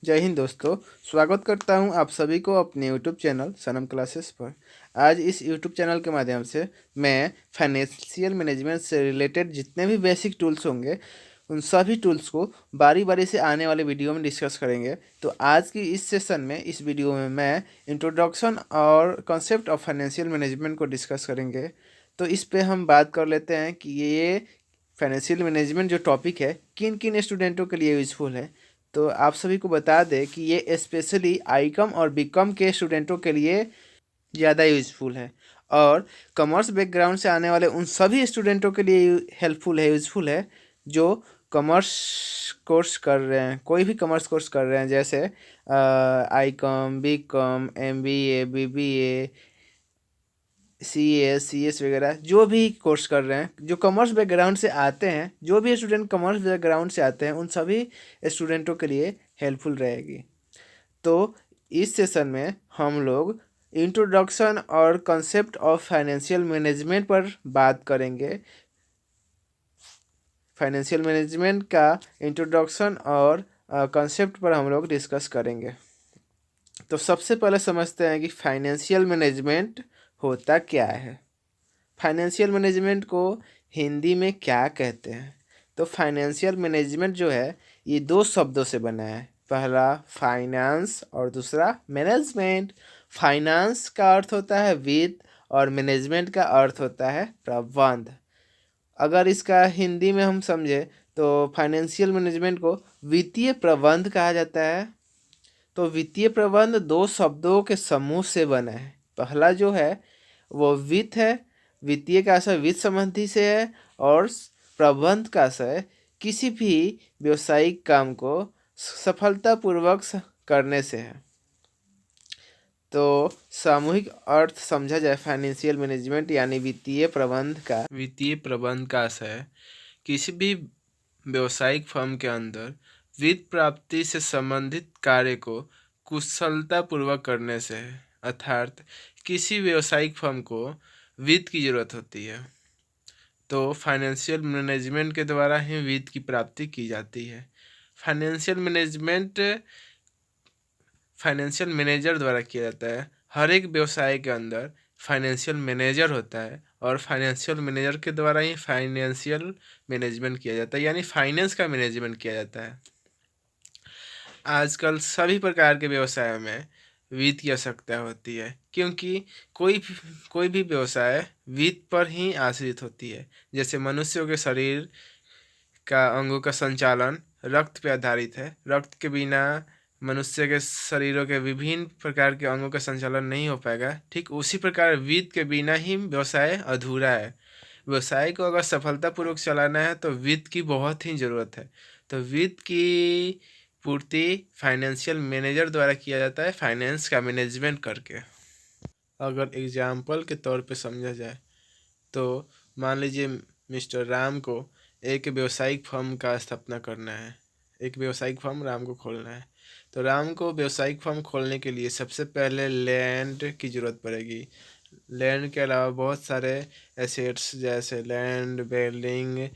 जय हिंद दोस्तों। स्वागत करता हूं आप सभी को अपने यूट्यूब चैनल सनम क्लासेस पर। आज इस यूट्यूब चैनल के माध्यम से मैं फाइनेंशियल मैनेजमेंट से रिलेटेड जितने भी बेसिक टूल्स होंगे उन सभी टूल्स को बारी बारी से आने वाले वीडियो में डिस्कस करेंगे। तो आज की इस सेशन में इस वीडियो में मैं इंट्रोडक्शन और कॉन्सेप्ट ऑफ फाइनेंशियल मैनेजमेंट को डिस्कस करेंगे। तो इस पे हम बात कर लेते हैं कि ये फाइनेंशियल मैनेजमेंट जो टॉपिक है किन किन स्टूडेंटों के लिए यूज़फुल है। तो आप सभी को बता दें कि ये स्पेशली आईकॉम और बीकॉम के स्टूडेंटों के लिए ज़्यादा यूज़फुल है और कॉमर्स बैकग्राउंड से आने वाले उन सभी स्टूडेंटों के लिए हेल्पफुल है, यूज़फुल है जो कॉमर्स कोर्स कर रहे हैं, कोई भी कॉमर्स कोर्स कर रहे हैं, जैसे ICom, BCom, MBA, BBA, C S वगैरह जो भी कोर्स कर रहे हैं, जो कॉमर्स बैकग्राउंड से आते हैं, जो भी स्टूडेंट कॉमर्स बैकग्राउंड से आते हैं उन सभी स्टूडेंटों के लिए हेल्पफुल रहेगी। तो इस सेशन में हम लोग इंट्रोडक्शन और कॉन्सेप्ट ऑफ फाइनेंशियल मैनेजमेंट पर बात करेंगे। फाइनेंशियल मैनेजमेंट का इंट्रोडक्शन और कॉन्सेप्ट पर हम लोग डिस्कस करेंगे। तो सबसे पहले समझते हैं कि फाइनेंशियल मैनेजमेंट होता क्या है। फाइनेंशियल मैनेजमेंट को हिंदी में क्या कहते हैं? तो फाइनेंशियल मैनेजमेंट जो है ये दो शब्दों से बना है, पहला फाइनेंस और दूसरा मैनेजमेंट। फाइनेंस का अर्थ होता है वित्त और मैनेजमेंट का अर्थ होता है प्रबंध। अगर इसका हिंदी में हम समझे तो फाइनेंशियल मैनेजमेंट को वित्तीय प्रबंध कहा जाता है। तो वित्तीय प्रबंध दो शब्दों के समूह से बना है। पहला जो है वो वित्त है, वित्तीय का आशय वित्त संबंधी से है, और प्रबंध का आशय किसी भी व्यवसायिक काम को सफलतापूर्वक करने से है। तो सामूहिक अर्थ समझा जाए फाइनेंशियल मैनेजमेंट यानी वित्तीय प्रबंध का आशय किसी भी व्यवसायिक फर्म के अंदर वित्त प्राप्ति से संबंधित कार्य को कुशलतापूर्वक करने से है। अर्थात किसी व्यवसायिक फर्म को वित्त की जरूरत होती है तो फाइनेंशियल मैनेजमेंट के द्वारा ही वित्त की प्राप्ति की जाती है। फाइनेंशियल मैनेजमेंट फाइनेंशियल मैनेजर द्वारा किया जाता है। हर एक व्यवसाय के अंदर फाइनेंशियल मैनेजर होता है और फाइनेंशियल मैनेजर के द्वारा ही फाइनेंशियल मैनेजमेंट किया जाता है, यानी फाइनेंस का मैनेजमेंट किया जाता है। आजकल सभी प्रकार के व्यवसायों में वित्त की आवश्यकता होती है, क्योंकि कोई भी व्यवसाय वित्त पर ही आश्रित होती है। जैसे मनुष्यों के शरीर का अंगों का संचालन रक्त पे आधारित है। रक्त के बिना मनुष्य के शरीरों के विभिन्न प्रकार के अंगों का संचालन नहीं हो पाएगा। ठीक उसी प्रकार वित्त के बिना ही व्यवसाय अधूरा है। व्यवसाय को अगर सफलतापूर्वक चलाना है तो वित्त की बहुत ही ज़रूरत है। तो वित्त की पूर्ति फाइनेंशियल मैनेजर द्वारा किया जाता है, फाइनेंस का मैनेजमेंट करके। अगर एग्जाम्पल के तौर पे समझा जाए तो मान लीजिए मिस्टर राम को एक व्यावसायिक फर्म का स्थापना करना है, एक व्यावसायिक फर्म राम को खोलना है। तो राम को व्यावसायिक फर्म खोलने के लिए सबसे पहले लैंड की ज़रूरत पड़ेगी। लैंड के अलावा बहुत सारे एसेट्स जैसे land, building,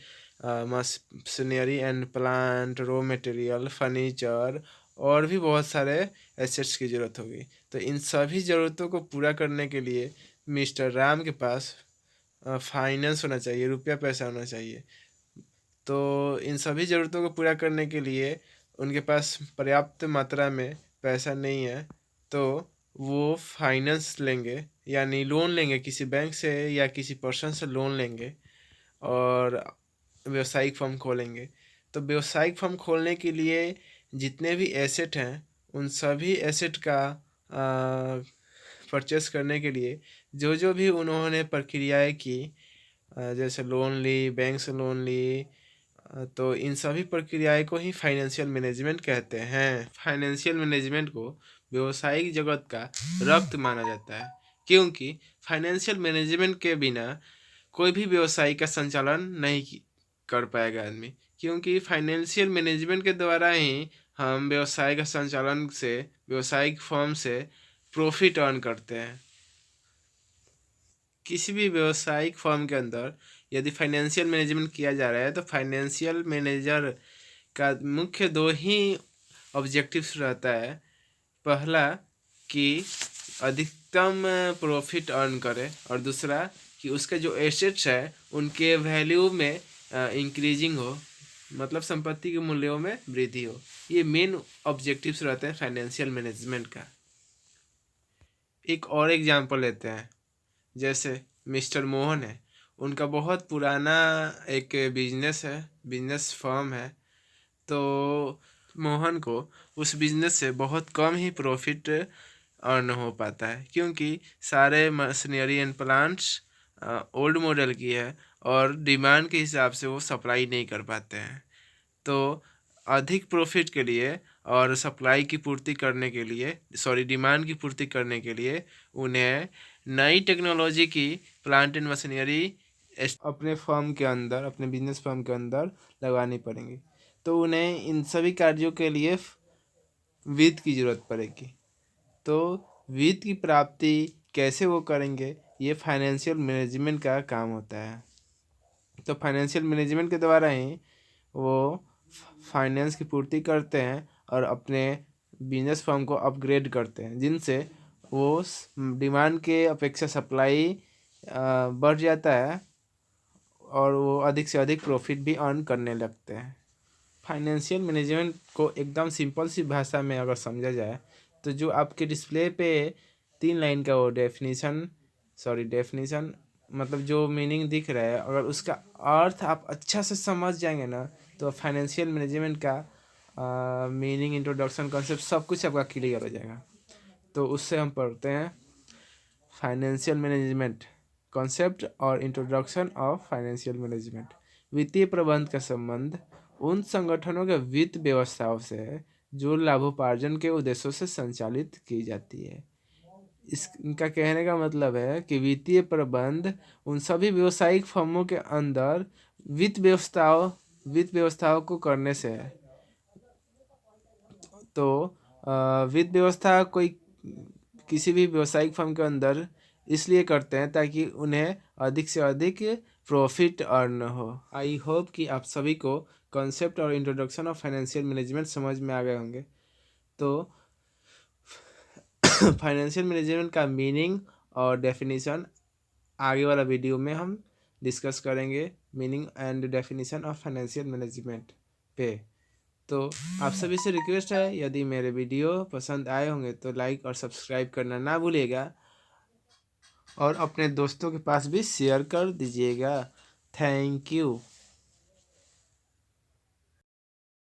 machinery and plant, raw material, furniture और भी बहुत सारे एसेट्स की ज़रूरत होगी। तो इन सभी ज़रूरतों को पूरा करने के लिए मिस्टर राम के पास फाइनेंस होना चाहिए, रुपया पैसा होना चाहिए। तो इन सभी ज़रूरतों को पूरा करने के लिए उनके पास पर्याप्त मात्रा में पैसा नहीं है, तो वो फाइनेंस लेंगे, यानी लोन लेंगे, किसी बैंक से या किसी पर्सन से लोन लेंगे और व्यवसायिक फर्म खोलेंगे। तो व्यवसायिक फर्म खोलने के लिए जितने भी एसेट हैं उन सभी एसेट का परचेस करने के लिए जो भी उन्होंने प्रक्रियाएं की, जैसे लोन ली, बैंक से लोन ली, तो इन सभी प्रक्रियाएं को ही फाइनेंशियल मैनेजमेंट कहते हैं। फाइनेंशियल मैनेजमेंट को व्यवसायिक जगत का रक्त माना जाता है, क्योंकि फाइनेंशियल मैनेजमेंट के बिना कोई भी व्यवसाय का संचालन नहीं कर पाएगा आदमी, क्योंकि फाइनेंशियल मैनेजमेंट के द्वारा ही हम व्यवसाय का संचालन से, व्यवसायिक फर्म से प्रॉफिट अर्न करते हैं। किसी भी व्यवसायिक फर्म के अंदर यदि फाइनेंशियल मैनेजमेंट किया जा रहा है तो फाइनेंशियल मैनेजर का मुख्य दो ही ऑब्जेक्टिव्स रहता है। पहला कि अधिकतम प्रॉफिट अर्न करे, और दूसरा कि उसके जो एसेट्स है उनके वैल्यू में इंक्रीजिंग हो, मतलब संपत्ति के मूल्यों में वृद्धि हो। ये मेन ऑब्जेक्टिव्स रहते हैं फाइनेंशियल मैनेजमेंट का। एक और एग्जांपल लेते हैं, जैसे मिस्टर मोहन है, उनका बहुत पुराना एक बिजनेस फर्म है। तो मोहन को उस बिजनेस से बहुत कम ही प्रॉफिट अर्न हो पाता है, क्योंकि सारे machinery and plants old model की है और डिमांड के हिसाब से वो सप्लाई नहीं कर पाते हैं। तो अधिक प्रॉफिट के लिए और सप्लाई की पूर्ति करने के लिए, डिमांड की पूर्ति करने के लिए उन्हें नई टेक्नोलॉजी की प्लांट एंड मशीनरी अपने फर्म के अंदर, अपने बिजनेस फर्म के अंदर लगानी पड़ेंगी। तो उन्हें इन सभी कार्यों के लिए वित्त की ज़रूरत पड़ेगी। तो वित्त की प्राप्ति कैसे वो करेंगे, ये फाइनेंशियल मैनेजमेंट का काम होता है। तो फाइनेंशियल मैनेजमेंट के द्वारा ही वो फाइनेंस की पूर्ति करते हैं और अपने बिजनेस फर्म को अपग्रेड करते हैं, जिनसे वो डिमांड के अपेक्षा सप्लाई बढ़ जाता है और वो अधिक से अधिक प्रॉफिट भी अर्न करने लगते हैं। फाइनेंशियल मैनेजमेंट को एकदम सिंपल सी भाषा में अगर समझा जाए तो जो आपके डिस्प्ले पे 3 लाइन का वो डेफिनेशन मतलब जो मीनिंग दिख रहा है, अगर उसका अर्थ आप अच्छा से समझ जाएंगे ना, तो फाइनेंशियल मैनेजमेंट का मीनिंग, इंट्रोडक्शन, कॉन्सेप्ट सब कुछ आपका क्लियर हो जाएगा। तो उससे हम पढ़ते हैं फाइनेंशियल मैनेजमेंट कॉन्सेप्ट और इंट्रोडक्शन ऑफ फाइनेंशियल मैनेजमेंट। वित्तीय प्रबंध का संबंध उन संगठनों के वित्त व्यवस्थाओं से है जो लाभोपार्जन के उद्देश्यों से संचालित की जाती है। इनका कहने का मतलब है कि वित्तीय प्रबंध उन सभी व्यावसायिक फर्मों के अंदर वित्त व्यवस्थाओं को करने से है। तो वित्त व्यवस्था कोई किसी भी व्यावसायिक फर्म के अंदर इसलिए करते हैं ताकि उन्हें अधिक से अधिक प्रॉफिट अर्न हो। आई होप कि आप सभी को कॉन्सेप्ट और इंट्रोडक्शन ऑफ फाइनेंशियल मैनेजमेंट समझ में आ गए होंगे। तो फाइनेंशियल मैनेजमेंट का मीनिंग और डेफिनेशन आगे वाला वीडियो में हम डिस्कस करेंगे, meaning and definition of financial management पे। तो आप सभी से रिक्वेस्ट है, यदि मेरे वीडियो पसंद आए होंगे तो लाइक और सब्सक्राइब करना ना भूलिएगा और अपने दोस्तों के पास भी शेयर कर दीजिएगा। Thank you.